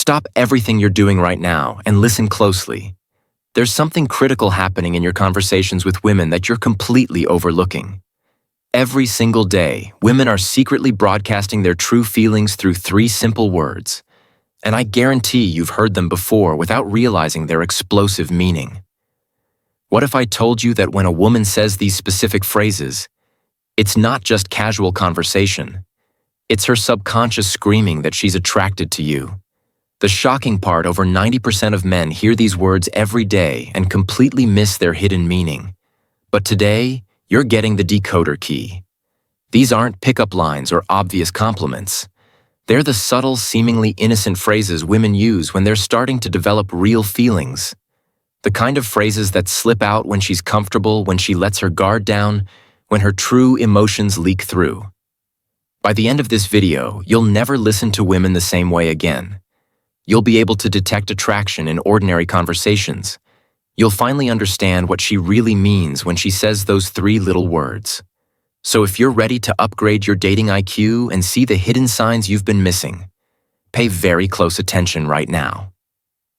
Stop everything you're doing right now and listen closely. There's something critical happening in your conversations with women that you're completely overlooking. Every single day, women are secretly broadcasting their true feelings through 3 simple words. And I guarantee you've heard them before without realizing their explosive meaning. What if I told you that when a woman says these specific phrases, it's not just casual conversation. It's her subconscious screaming that she's attracted to you. The shocking part, over 90% of men hear these words every day and completely miss their hidden meaning. But today, you're getting the decoder key. These aren't pickup lines or obvious compliments. They're the subtle, seemingly innocent phrases women use when they're starting to develop real feelings. The kind of phrases that slip out when she's comfortable, when she lets her guard down, when her true emotions leak through. By the end of this video, you'll never listen to women the same way again. You'll be able to detect attraction in ordinary conversations. You'll finally understand what she really means when she says those 3 little words. So if you're ready to upgrade your dating IQ and see the hidden signs you've been missing, pay very close attention right now.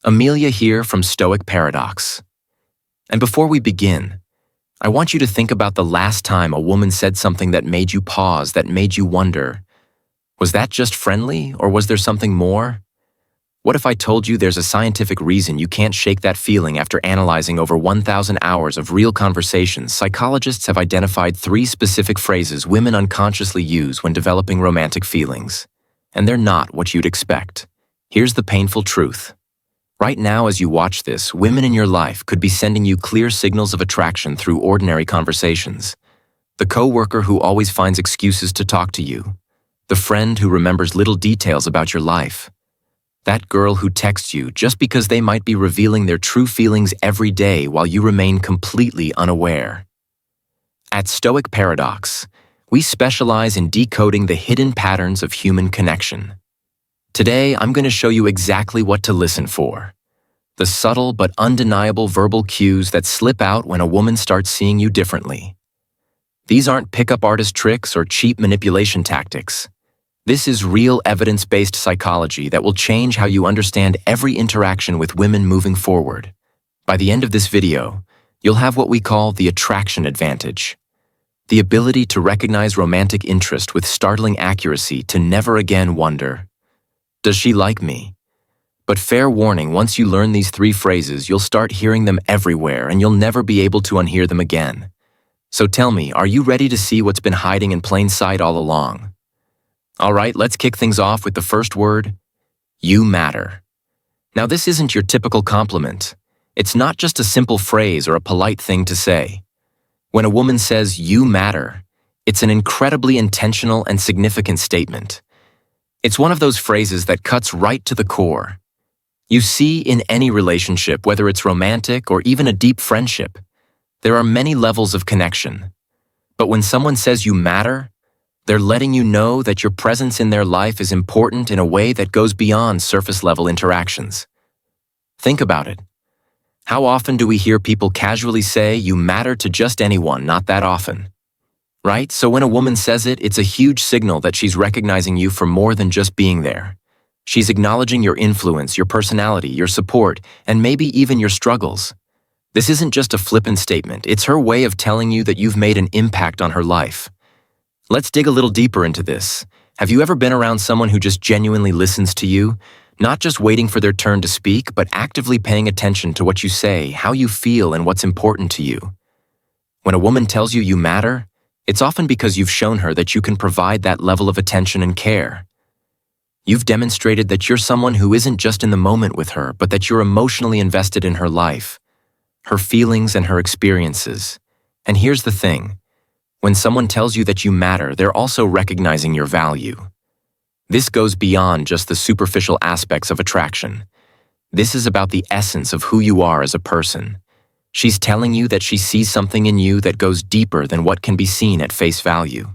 Amelia here from Stoic Paradox. And before we begin, I want you to think about the last time a woman said something that made you pause, that made you wonder, was that just friendly or was there something more? What if I told you there's a scientific reason you can't shake that feeling? After analyzing over 1,000 hours of real conversations, psychologists have identified 3 specific phrases women unconsciously use when developing romantic feelings. And they're not what you'd expect. Here's the painful truth. Right now, as you watch this, women in your life could be sending you clear signals of attraction through ordinary conversations. The coworker who always finds excuses to talk to you. The friend who remembers little details about your life. That girl who texts you just because they might be revealing their true feelings every day while you remain completely unaware. At Stoic Paradox, we specialize in decoding the hidden patterns of human connection. Today, I'm going to show you exactly what to listen for. The subtle but undeniable verbal cues that slip out when a woman starts seeing you differently. These aren't pickup artist tricks or cheap manipulation tactics. This is real evidence-based psychology that will change how you understand every interaction with women moving forward. By the end of this video, you'll have what we call the attraction advantage. The ability to recognize romantic interest with startling accuracy to never again wonder, does she like me? But fair warning, once you learn these 3 phrases, you'll start hearing them everywhere and you'll never be able to unhear them again. So tell me, are you ready to see what's been hiding in plain sight all along? All right, let's kick things off with the first word, you matter. Now, this isn't your typical compliment. It's not just a simple phrase or a polite thing to say. When a woman says you matter, it's an incredibly intentional and significant statement. It's one of those phrases that cuts right to the core. You see, in any relationship, whether it's romantic or even a deep friendship, there are many levels of connection. But when someone says you matter, they're letting you know that your presence in their life is important in a way that goes beyond surface-level interactions. Think about it. How often do we hear people casually say, you matter to just anyone? Not that often. Right? So when a woman says it, it's a huge signal that she's recognizing you for more than just being there. She's acknowledging your influence, your personality, your support, and maybe even your struggles. This isn't just a flippant statement. It's her way of telling you that you've made an impact on her life. Let's dig a little deeper into this. Have you ever been around someone who just genuinely listens to you? Not just waiting for their turn to speak, but actively paying attention to what you say, how you feel, and what's important to you. When a woman tells you you matter, it's often because you've shown her that you can provide that level of attention and care. You've demonstrated that you're someone who isn't just in the moment with her, but that you're emotionally invested in her life, her feelings, and her experiences. And here's the thing. When someone tells you that you matter, they're also recognizing your value. This goes beyond just the superficial aspects of attraction. This is about the essence of who you are as a person. She's telling you that she sees something in you that goes deeper than what can be seen at face value.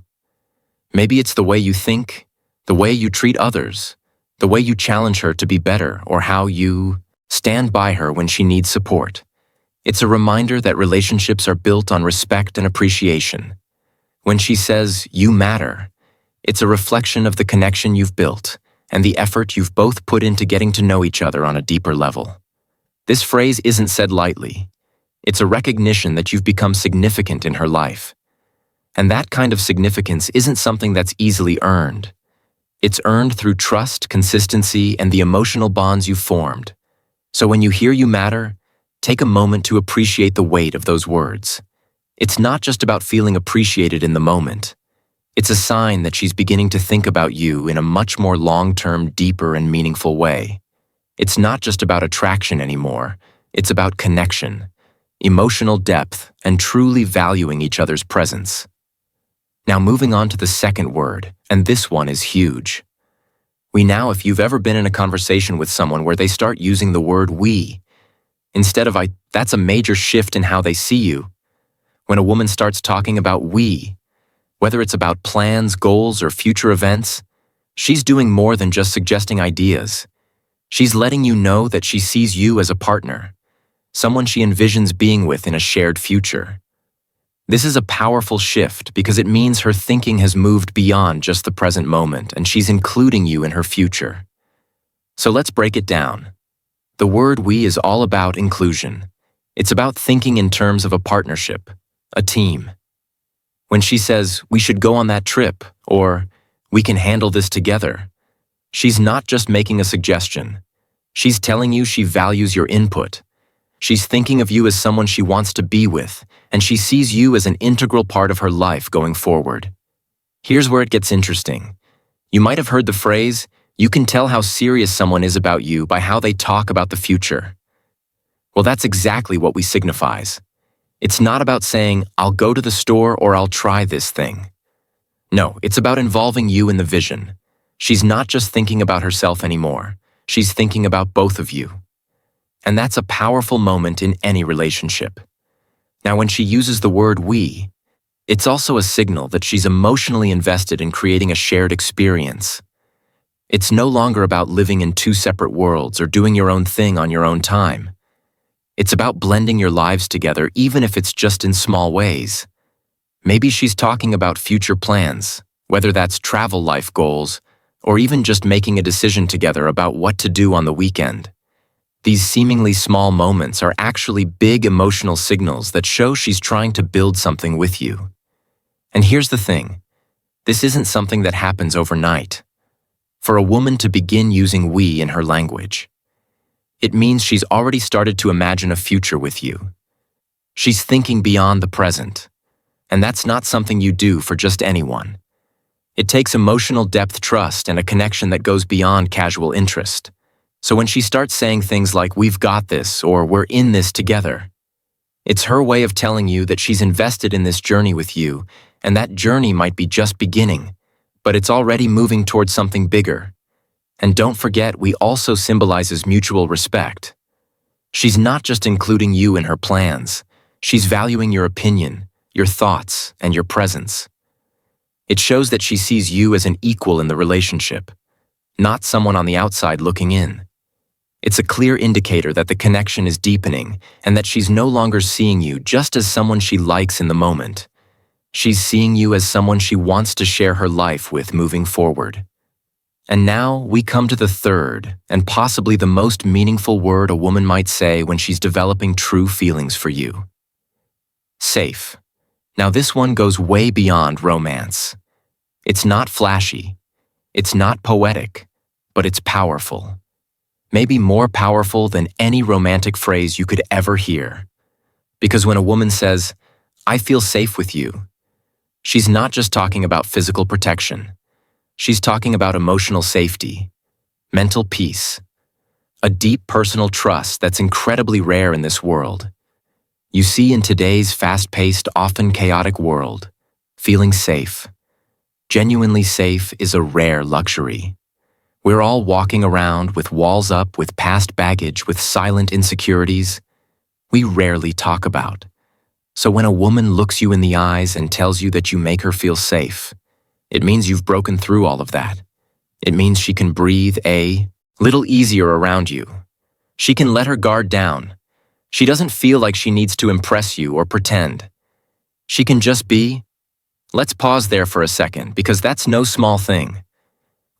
Maybe it's the way you think, the way you treat others, the way you challenge her to be better, or how you stand by her when she needs support. It's a reminder that relationships are built on respect and appreciation. When she says, you matter, it's a reflection of the connection you've built and the effort you've both put into getting to know each other on a deeper level. This phrase isn't said lightly. It's a recognition that you've become significant in her life. And that kind of significance isn't something that's easily earned. It's earned through trust, consistency, and the emotional bonds you've formed. So when you hear you matter, take a moment to appreciate the weight of those words. It's not just about feeling appreciated in the moment. It's a sign that she's beginning to think about you in a much more long-term, deeper, and meaningful way. It's not just about attraction anymore. It's about connection, emotional depth, and truly valuing each other's presence. Now moving on to the second word, and this one is huge. If you've ever been in a conversation with someone where they start using the word we, instead of I, that's a major shift in how they see you. When a woman starts talking about we, whether it's about plans, goals, or future events, she's doing more than just suggesting ideas. She's letting you know that she sees you as a partner, someone she envisions being with in a shared future. This is a powerful shift because it means her thinking has moved beyond just the present moment and she's including you in her future. So let's break it down. The word we is all about inclusion. It's about thinking in terms of a partnership, a team. When she says, we should go on that trip, or we can handle this together, she's not just making a suggestion. She's telling you she values your input. She's thinking of you as someone she wants to be with, and she sees you as an integral part of her life going forward. Here's where it gets interesting. You might have heard the phrase, you can tell how serious someone is about you by how they talk about the future. Well, that's exactly what we signifies. It's not about saying, I'll go to the store or I'll try this thing. No, it's about involving you in the vision. She's not just thinking about herself anymore. She's thinking about both of you. And that's a powerful moment in any relationship. Now, when she uses the word we, it's also a signal that she's emotionally invested in creating a shared experience. It's no longer about living in two separate worlds or doing your own thing on your own time. It's about blending your lives together, even if it's just in small ways. Maybe she's talking about future plans, whether that's travel life goals, or even just making a decision together about what to do on the weekend. These seemingly small moments are actually big emotional signals that show she's trying to build something with you. And here's the thing. This isn't something that happens overnight. For a woman to begin using we in her language, it means she's already started to imagine a future with you. She's thinking beyond the present. And that's not something you do for just anyone. It takes emotional depth, trust, and a connection that goes beyond casual interest. So when she starts saying things like, we've got this, or we're in this together, it's her way of telling you that she's invested in this journey with you, and that journey might be just beginning, but it's already moving towards something bigger. And don't forget, we also symbolizes mutual respect. She's not just including you in her plans. She's valuing your opinion, your thoughts, and your presence. It shows that she sees you as an equal in the relationship, not someone on the outside looking in. It's a clear indicator that the connection is deepening and that she's no longer seeing you just as someone she likes in the moment. She's seeing you as someone she wants to share her life with moving forward. And now we come to the third and possibly the most meaningful word a woman might say when she's developing true feelings for you. Safe. Now this one goes way beyond romance. It's not flashy. It's not poetic, but it's powerful. Maybe more powerful than any romantic phrase you could ever hear. Because when a woman says, I feel safe with you, she's not just talking about physical protection. She's talking about emotional safety, mental peace, a deep personal trust that's incredibly rare in this world. You see, in today's fast-paced, often chaotic world, feeling safe, genuinely safe, is a rare luxury. We're all walking around with walls up, with past baggage, with silent insecurities we rarely talk about. So when a woman looks you in the eyes and tells you that you make her feel safe, it means you've broken through all of that. It means she can breathe a little easier around you. She can let her guard down. She doesn't feel like she needs to impress you or pretend. She can just be. Let's pause there for a second, because that's no small thing.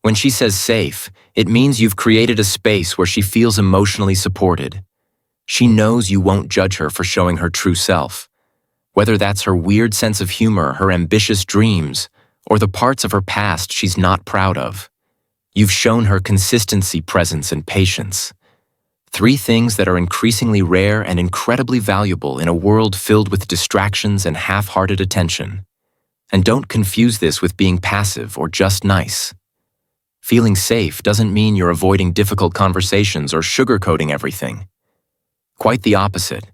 When she says safe, it means you've created a space where she feels emotionally supported. She knows you won't judge her for showing her true self. Whether that's her weird sense of humor, her ambitious dreams, or the parts of her past she's not proud of. You've shown her consistency, presence, and patience. 3 things that are increasingly rare and incredibly valuable in a world filled with distractions and half-hearted attention. And don't confuse this with being passive or just nice. Feeling safe doesn't mean you're avoiding difficult conversations or sugarcoating everything. Quite the opposite.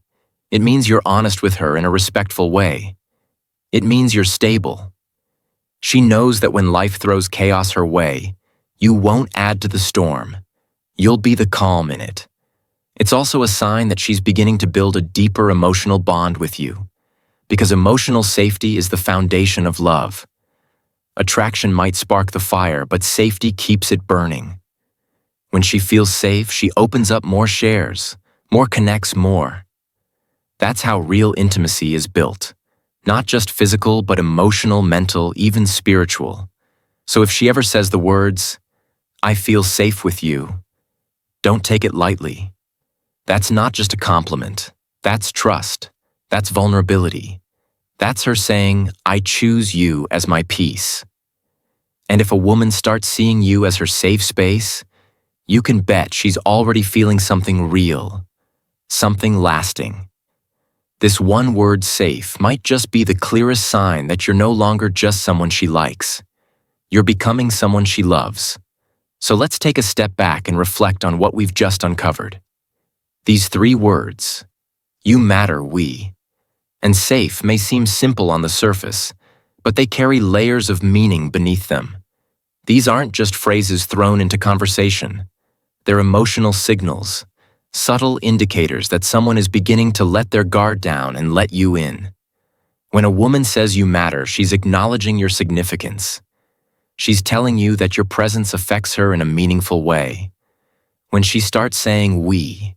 It means you're honest with her in a respectful way. It means you're stable. She knows that when life throws chaos her way, you won't add to the storm. You'll be the calm in it. It's also a sign that she's beginning to build a deeper emotional bond with you, because emotional safety is the foundation of love. Attraction might spark the fire, but safety keeps it burning. When she feels safe, she opens up more, shares, more, connects more. That's how real intimacy is built. Not just physical, but emotional, mental, even spiritual. So if she ever says the words, "I feel safe with you," don't take it lightly. That's not just a compliment. That's trust. That's vulnerability. That's her saying, "I choose you as my peace." And if a woman starts seeing you as her safe space, you can bet she's already feeling something real, something lasting. This one word, safe, might just be the clearest sign that you're no longer just someone she likes. You're becoming someone she loves. So let's take a step back and reflect on what we've just uncovered. These 3 words, you matter, we, and safe may seem simple on the surface, but they carry layers of meaning beneath them. These aren't just phrases thrown into conversation. They're emotional signals, subtle indicators that someone is beginning to let their guard down and let you in. When a woman says you matter, she's acknowledging your significance. She's telling you that your presence affects her in a meaningful way. When she starts saying we,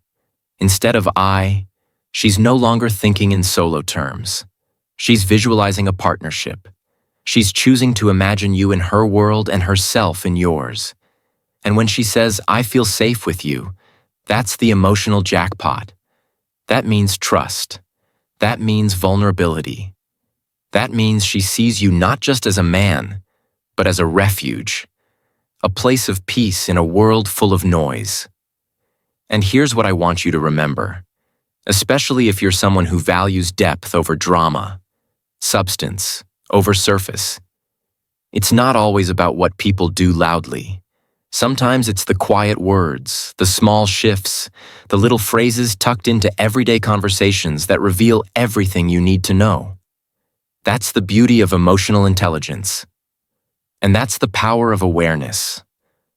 instead of I, she's no longer thinking in solo terms. She's visualizing a partnership. She's choosing to imagine you in her world and herself in yours. And when she says, "I feel safe with you," that's the emotional jackpot. That means trust. That means vulnerability. That means she sees you not just as a man, but as a refuge, a place of peace in a world full of noise. And here's what I want you to remember, especially if you're someone who values depth over drama, substance over surface. It's not always about what people do loudly. Sometimes it's the quiet words, the small shifts, the little phrases tucked into everyday conversations that reveal everything you need to know. That's the beauty of emotional intelligence. And that's the power of awareness,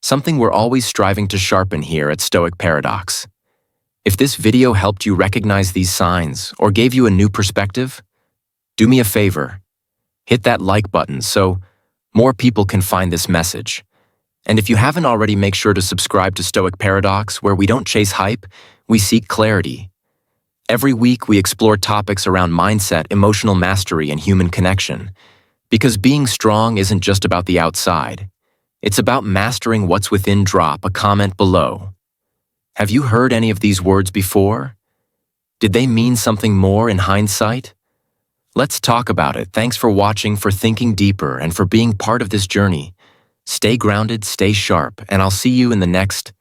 something we're always striving to sharpen here at Stoic Paradox. If this video helped you recognize these signs or gave you a new perspective, do me a favor. Hit that like button so more people can find this message. And if you haven't already, make sure to subscribe to Stoic Paradox, where we don't chase hype, we seek clarity. Every week we explore topics around mindset, emotional mastery, and human connection. Because being strong isn't just about the outside. It's about mastering what's within. Drop a comment below. Have you heard any of these words before? Did they mean something more in hindsight? Let's talk about it. Thanks for watching, for thinking deeper, and for being part of this journey. Stay grounded, stay sharp, and I'll see you in the next